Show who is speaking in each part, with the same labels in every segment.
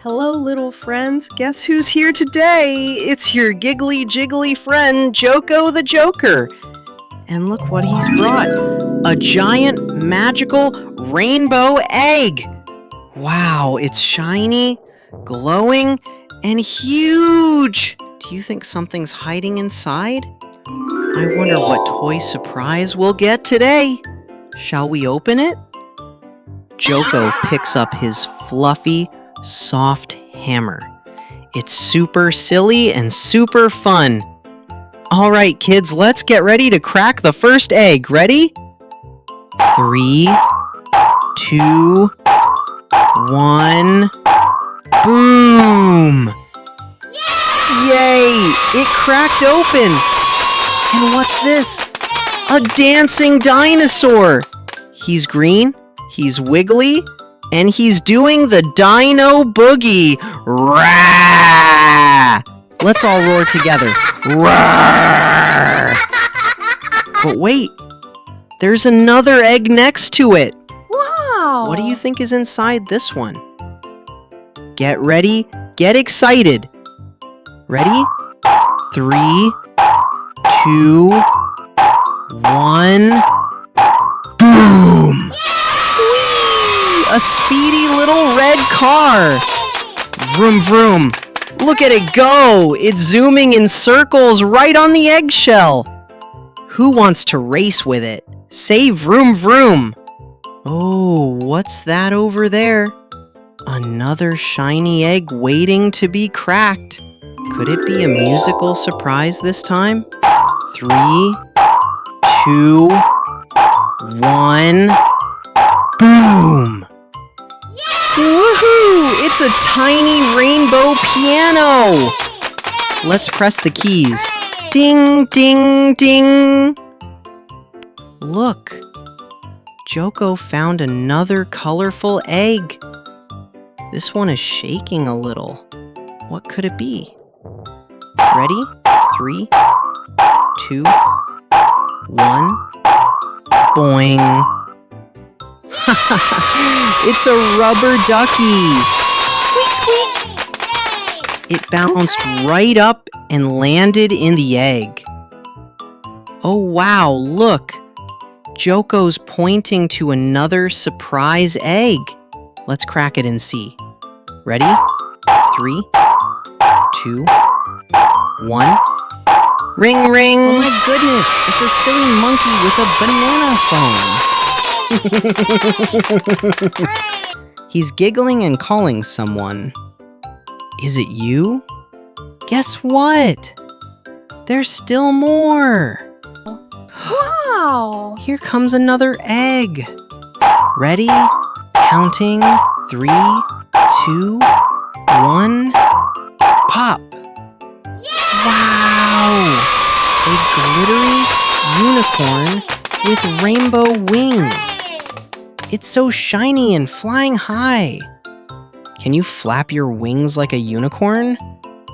Speaker 1: Hello, little friends. Guess who's here today? It's your giggly jiggly friend, Joko the Joker. And look what he's brought. A giant magical rainbow egg. Wow, it's shiny, glowing, and huge. Do you think something's hiding inside? I wonder what toy surprise we'll get today. Shall we open it? Joko picks up his fluffy, soft hammer. It's super silly and super fun. All right, kids, let's get ready to crack the first egg. Ready? 3, 2, 1. Boom! Yay! It cracked open. And what's this? A dancing dinosaur. He's green, he's wiggly, and he's doing the dino boogie. Rah! Let's all roar together. Roar! But wait, there's another egg next to it.
Speaker 2: Wow!
Speaker 1: What do you think is inside this one? Get ready, get excited. Ready? 3, 2, 1. Boom! Whee! A speedy little red car. Vroom vroom. Look at it go! It's zooming in circles right on the eggshell. Who wants to race with it? Say vroom vroom. Oh, what's that over there? Another shiny egg waiting to be cracked. Could it be a musical surprise this time? 3, 2, 1. Boom! Woohoo! It's a tiny rainbow piano! Let's press the keys. Ding, ding, ding! Look! Joko found another colorful egg. This one is shaking a little. What could it be? Ready? 3, 2, 1. Boing! It's a rubber ducky! Squeak, squeak! It bounced right up and landed in the egg. Oh wow, look! Joko's pointing to another surprise egg. Let's crack it and see. Ready? 3, 2, 1. Ring, ring! Oh my goodness, it's a silly monkey with a banana phone. He's giggling and calling someone. Is it you? Guess what? There's still more.
Speaker 2: Wow!
Speaker 1: Here comes another egg. Ready? Counting. 3, 2, 1. Pop! Wow! A glittery unicorn with rainbow wings. It's so shiny and flying high. Can you flap your wings like a unicorn?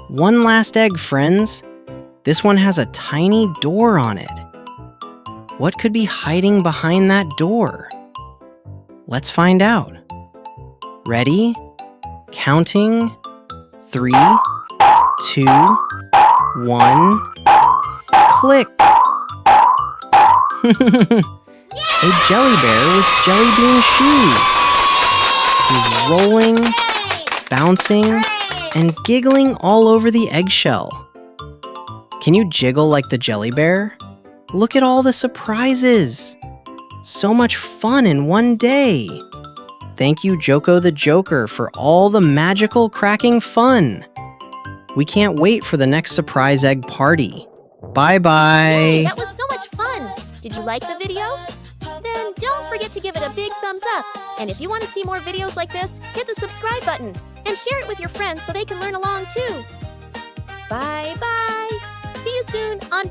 Speaker 1: One last egg, friends. This one has a tiny door on it. What could be hiding behind that door? Let's find out. Ready? Counting. 3, 2, 1. Click! A jelly bear with jelly bean shoes. He's rolling, bouncing, and giggling all over the eggshell. Can you jiggle like the jelly bear? Look at all the surprises. So much fun in one day. Thank you, Joko the Joker, for all the magical cracking fun. We can't wait for the next surprise egg party. Bye-bye.
Speaker 2: Hey, that was so much fun. Did you like the video? Then don't forget to give it a big thumbs up. And if you want to see more videos like this, hit the subscribe button and share it with your friends so they can learn along too. Bye-bye. See you soon on